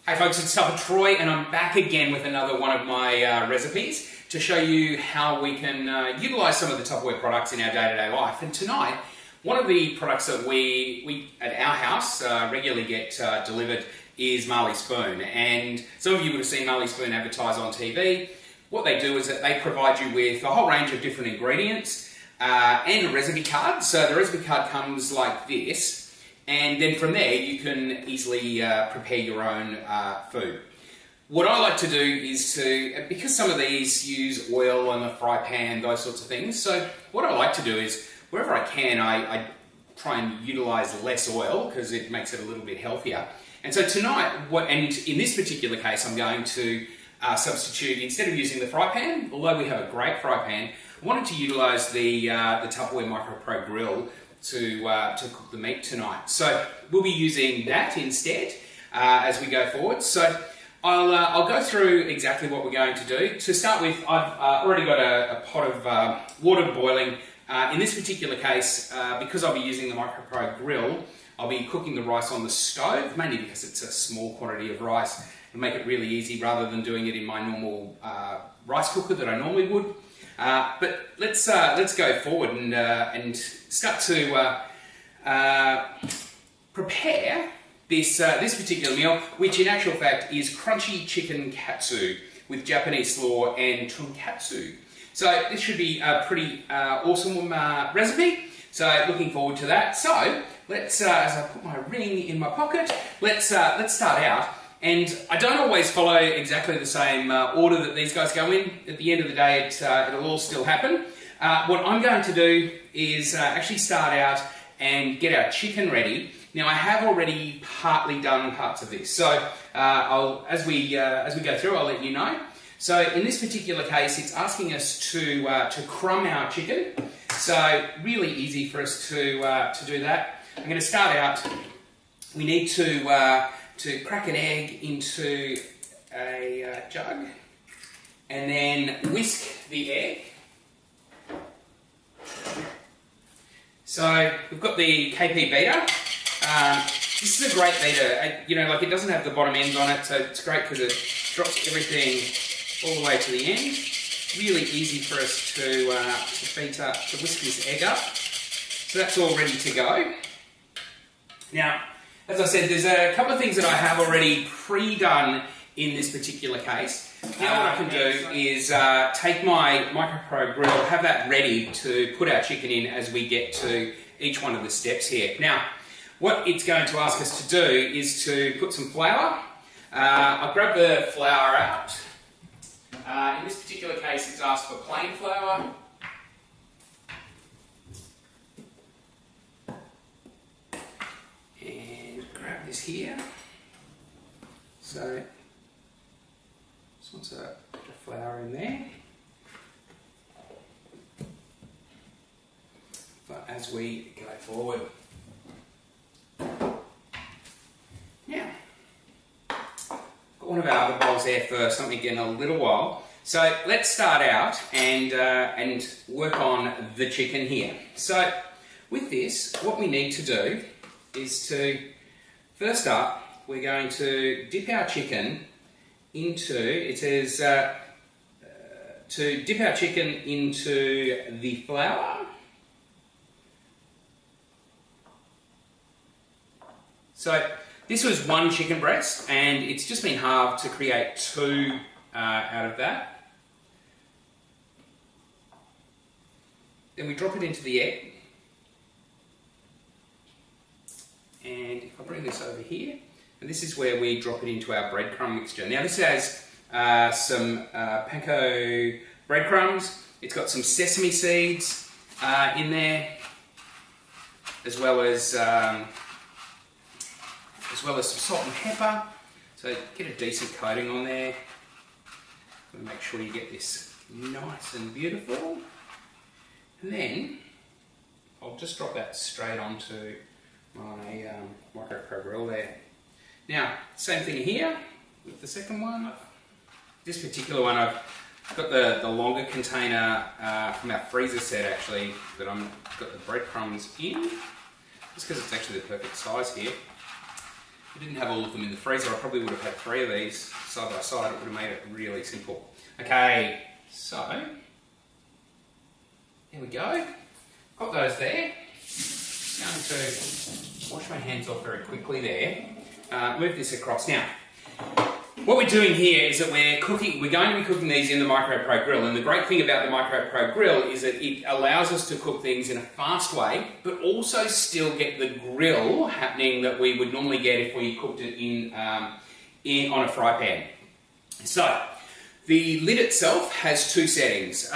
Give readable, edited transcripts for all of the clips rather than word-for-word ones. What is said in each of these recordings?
Hey folks, it's TupperTroy and I'm back again with another one of my recipes to show you how we can utilise some of the Tupperware products in our day-to-day life. And tonight, one of the products that we at our house regularly get delivered is Marley Spoon. And some of you would have seen Marley Spoon advertised on TV. What they do is that they provide you with a whole range of different ingredients and a recipe card. So the recipe card comes like this. And then from there, you can easily prepare your own food. What I like to do is because some of these use oil and the fry pan, those sorts of things, so what I like to do is, wherever I can, I try and utilise less oil because it makes it a little bit healthier. And so tonight, and in this particular case, I'm going to substitute, instead of using the fry pan, although we have a great fry pan, I wanted to utilise the Tupperware MicroPro Grill to cook the meat tonight. So we'll be using that instead as we go forward. So I'll go through exactly what we're going to do. To start with, I've already got a pot of water boiling. In this particular case, because I'll be using the MicroPro Grill, I'll be cooking the rice on the stove, mainly because it's a small quantity of rice. It'll make it really easy rather than doing it in my normal rice cooker that I normally would. But let's go forward and start to prepare this particular meal, which in actual fact is Crunchy Chicken Katsu with Japanese slaw and tonkatsu. So this should be a pretty awesome recipe. So looking forward to that. So let's, as I put my ring in my pocket, let's start out. And I don't always follow exactly the same order that these guys go in. At the end of the day, it'll all still happen. What I'm going to do is actually start out and get our chicken ready. Now, I have already partly done parts of this, so as we go through, I'll let you know. So in this particular case, it's asking us to crumb our chicken. So really easy for us to do that. I'm going to start out. We need to crack an egg into a jug and then whisk the egg. So we've got the KP beater. This is a great beater. You know, like it doesn't have the bottom ends on it, so it's great because it drops everything all the way to the end. Really easy for us to whisk this egg up. So that's all ready to go. Now, as I said, there's a couple of things that I have already pre-done in this particular case. Now what I can do is take my MicroPro Grill, have that ready to put our chicken in as we get to each one of the steps here. Now, what it's going to ask us to do is to put some flour. I'll grab the flour out. In this particular case, it's asked for plain flour. This here. So just want to put the flour in there. But as we go forward. Now, got one of our other bowls there for something in a little while. So let's start out and work on the chicken here. So with this, what we need to do is first up, we're going to dip our chicken into, it says to dip our chicken into the flour. So this was one chicken breast and it's just been halved to create two out of that. Then we drop it into the egg. And if I bring this over here, and this is where we drop it into our breadcrumb mixture. Now this has some panko breadcrumbs. It's got some sesame seeds in there, as well as some salt and pepper. So get a decent coating on there. Make sure you get this nice and beautiful. And then I'll just drop that straight onto my MicroPro Grill there. Now, same thing here with the second one. This particular one, I've got the longer container from our freezer set actually that I've got the breadcrumbs in, just because it's actually the perfect size here. I didn't have all of them in the freezer. I probably would have had 3 of these side by side. It would have made it really simple. Okay, so there we go. Got those there. Going to wash my hands off very quickly there. Move this across now. What we're doing here is that we're going to be cooking these in the MicroPro Grill, and the great thing about the MicroPro Grill is that it allows us to cook things in a fast way, but also still get the grill happening that we would normally get if we cooked it on a fry pan. So, the lid itself has 2 settings.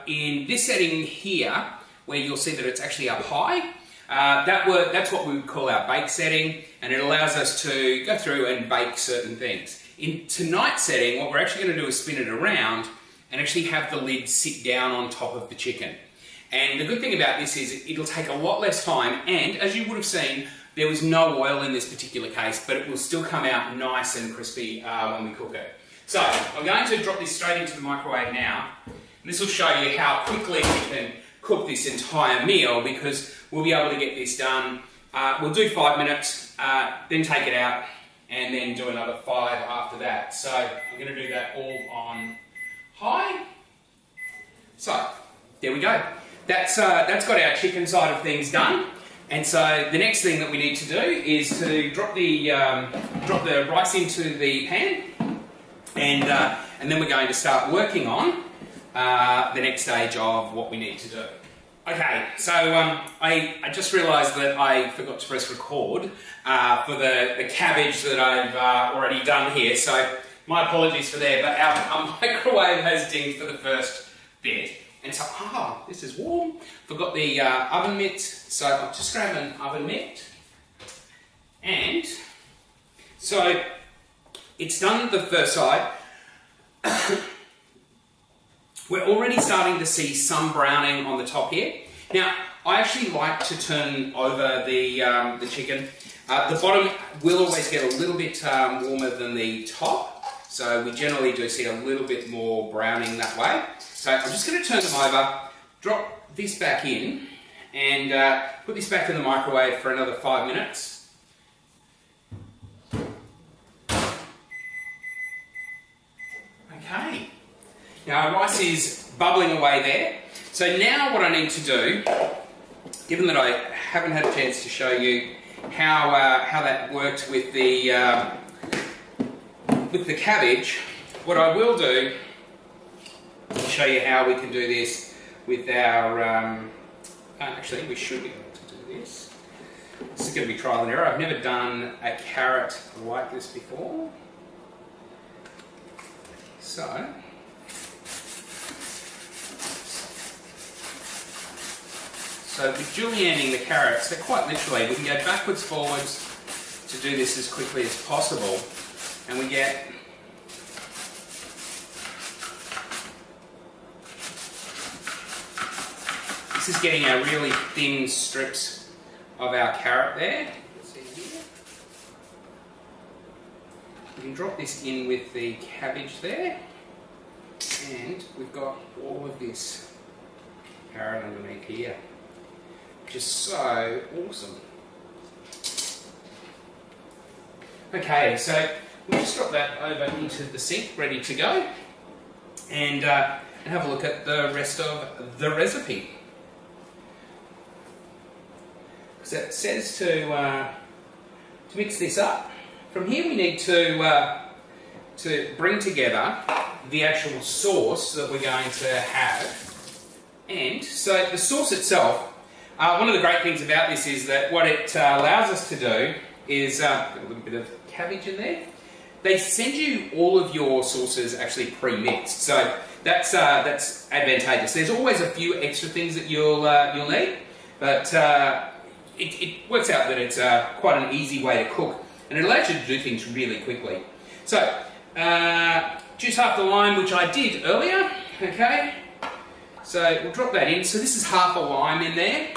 In this setting here, where you'll see that it's actually up high, that's what we would call our bake setting, and it allows us to go through and bake certain things. In tonight's setting, what we're actually going to do is spin it around and actually have the lid sit down on top of the chicken. And the good thing about this is it'll take a lot less time, and as you would have seen, there was no oil in this particular case, but it will still come out nice and crispy when we cook it. So, I'm going to drop this straight into the microwave now. And this will show you how quickly we can cook this entire meal, because we'll be able to get this done. We'll do 5 minutes, then take it out, and then do another 5 after that. So I'm going to do that all on high. So there we go. That's got our chicken side of things done. And so the next thing that we need to do is to drop the rice into the pan, and then we're going to start working on the next stage of what we need to do. Okay, so I just realised that I forgot to press record for the cabbage that I've already done here, so my apologies for that, but our microwave has dinged for the first bit. And so, this is warm. Forgot the oven mitt, so I'll just grab an oven mitt. And so it's done the first side. We're already starting to see some browning on the top here. Now, I actually like to turn over the chicken. The bottom will always get a little bit warmer than the top, so we generally do see a little bit more browning that way. So I'm just going to turn them over, drop this back in, and put this back in the microwave for another 5 minutes. Okay. Now our rice is bubbling away there. So now what I need to do, given that I haven't had a chance to show you how that worked with the cabbage, what I will do is show you how we can do this with our, actually we should be able to do this. This is going to be trial and error. I've never done a carrot like this before. So, with julienning the carrots, so quite literally, we can go backwards, forwards to do this as quickly as possible, and we get this is getting our really thin strips of our carrot there. Let's see here. We can drop this in with the cabbage there, and we've got all of this carrot underneath here. Just so awesome. Okay, so we'll just drop that over into the sink, ready to go, and have a look at the rest of the recipe. So it says to mix this up. From here we need to bring together the actual sauce that we're going to have. And so the sauce itself, one of the great things about this is that what it allows us to do is, got a little bit of cabbage in there. They send you all of your sauces actually pre-mixed, so that's advantageous. There's always a few extra things that you'll need, but it works out that it's quite an easy way to cook, and it allows you to do things really quickly. So, juice half the lime, which I did earlier, okay? So we'll drop that in. So this is half a lime in there.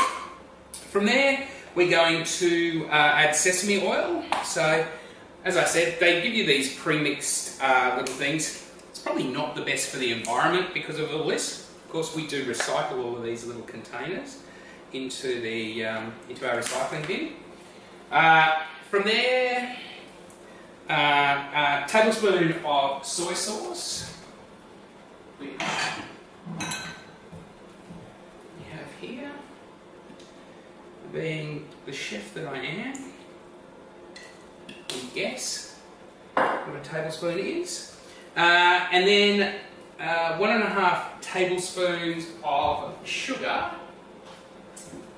From there, we're going to add sesame oil. So, as I said, they give you these pre-mixed little things. It's probably not the best for the environment because of all this. Of course, we do recycle all of these little containers into our recycling bin. From there, a tablespoon of soy sauce. We have here, being the chef that I am, you guess what a tablespoon is. And then 1.5 tablespoons of sugar,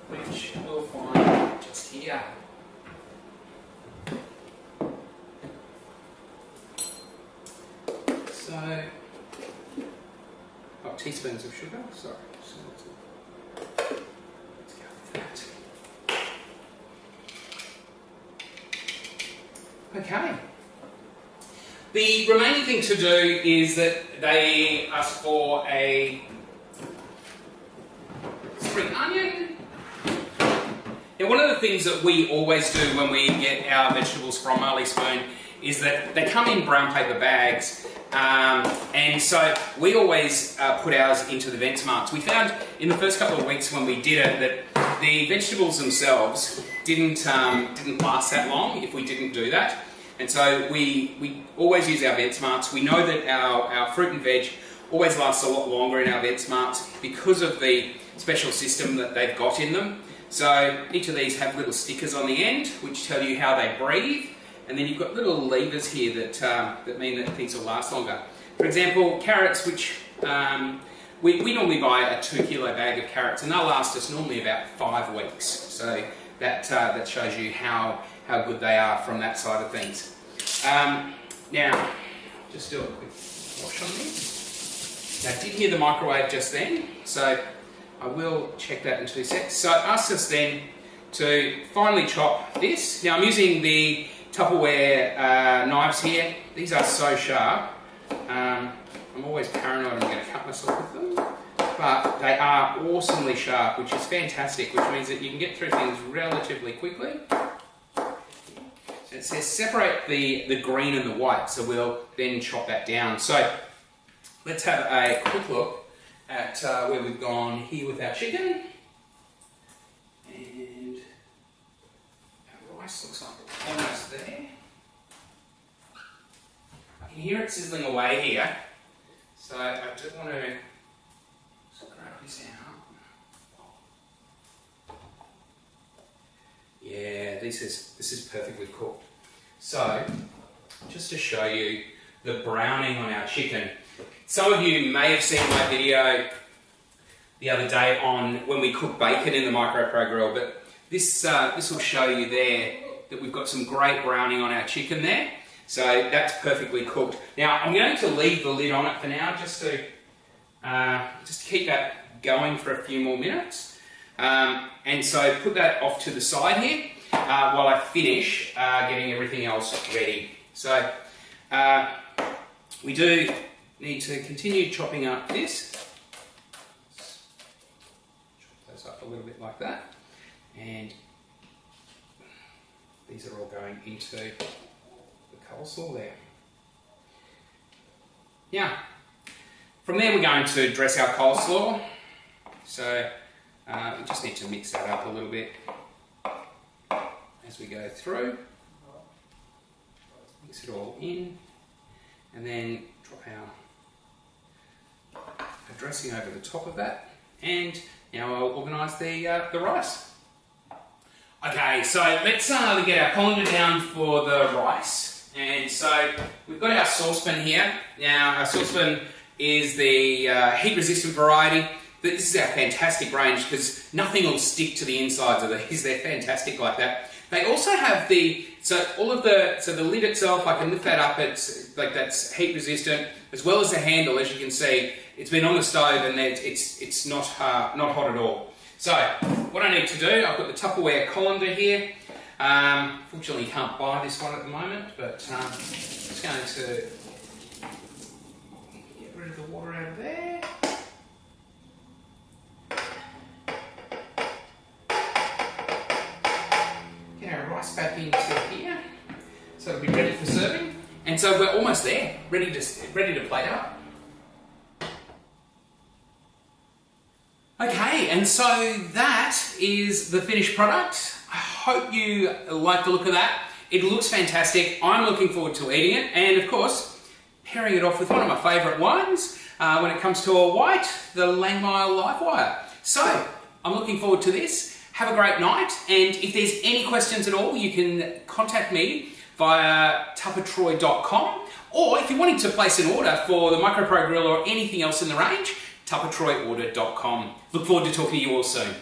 which we'll find just here. So, teaspoons of sugar, sorry. So let's go with that. Okay. The remaining thing to do is that they ask for a spring onion. Now, one of the things that we always do when we get our vegetables from Marley Spoon is that they come in brown paper bags, and so we always put ours into the vent smarts. We found in the first couple of weeks when we did it that the vegetables themselves didn't last that long if we didn't do that. And so we always use our vent smarts. We know that our fruit and veg always lasts a lot longer in our vent smarts because of the special system that they've got in them. So each of these have little stickers on the end which tell you how they breathe, and then you've got little levers here that mean that things will last longer. For example, carrots, which we normally buy a 2 kilo bag of carrots, and they'll last us normally about 5 weeks. So that shows you how good they are from that side of things. Now, just do a quick wash on this. Now, I did hear the microwave just then, so I will check that in 2 seconds. So it asks us then to finely chop this. Now, I'm using the Tupperware knives here. These are so sharp. I'm always paranoid I'm going to cut myself with them, but they are awesomely sharp, which is fantastic, which means that you can get through things relatively quickly. It says separate the green and the white, so we'll then chop that down. So let's have a quick look at where we've gone here with our chicken. And our rice looks like it's almost there. I can hear it sizzling away here, so I just want to grab this out. Yeah, this is perfectly cooked. So, just to show you the browning on our chicken. Some of you may have seen my video the other day on when we cook bacon in the MicroPro Grill, but this will show you there that we've got some great browning on our chicken there. So that's perfectly cooked. Now I'm going to leave the lid on it for now, just to keep that going for a few more minutes. And so put that off to the side here while I finish getting everything else ready. So we do need to continue chopping up this. Chop those up a little bit like that. And these are all going into the coleslaw there. Now, from there we're going to dress our coleslaw. So we just need to mix that up a little bit as we go through. Mix it all in, and then drop our dressing over the top of that. And now I'll organise the rice. Okay, so let's get our colander down for the rice. And so we've got our saucepan here. Now our saucepan is the heat resistant variety. This is our fantastic range because nothing will stick to the insides of these. They're fantastic like that. They also have the lid itself, I can lift that up, it's like that's heat resistant, as well as the handle. As you can see, it's been on the stove and it's not hot at all. So what I need to do, I've got the Tupperware colander here. Fortunately you can't buy this one at the moment, but I'm just going to get rid of the water out of there. Get our rice back into here, so it'll be ready for serving. And so we're almost there, ready to plate up. Okay, and so that is the finished product. I hope you like the look of that. It looks fantastic. I'm looking forward to eating it, and of course, pairing it off with one of my favourite wines when it comes to a white, the Langmire Livewire. So, I'm looking forward to this. Have a great night, and if there's any questions at all, you can contact me via TupperTroy.com, or if you're wanting to place an order for the MicroPro Grill or anything else in the range, TupperTroyOrder.com. Look forward to talking to you all soon.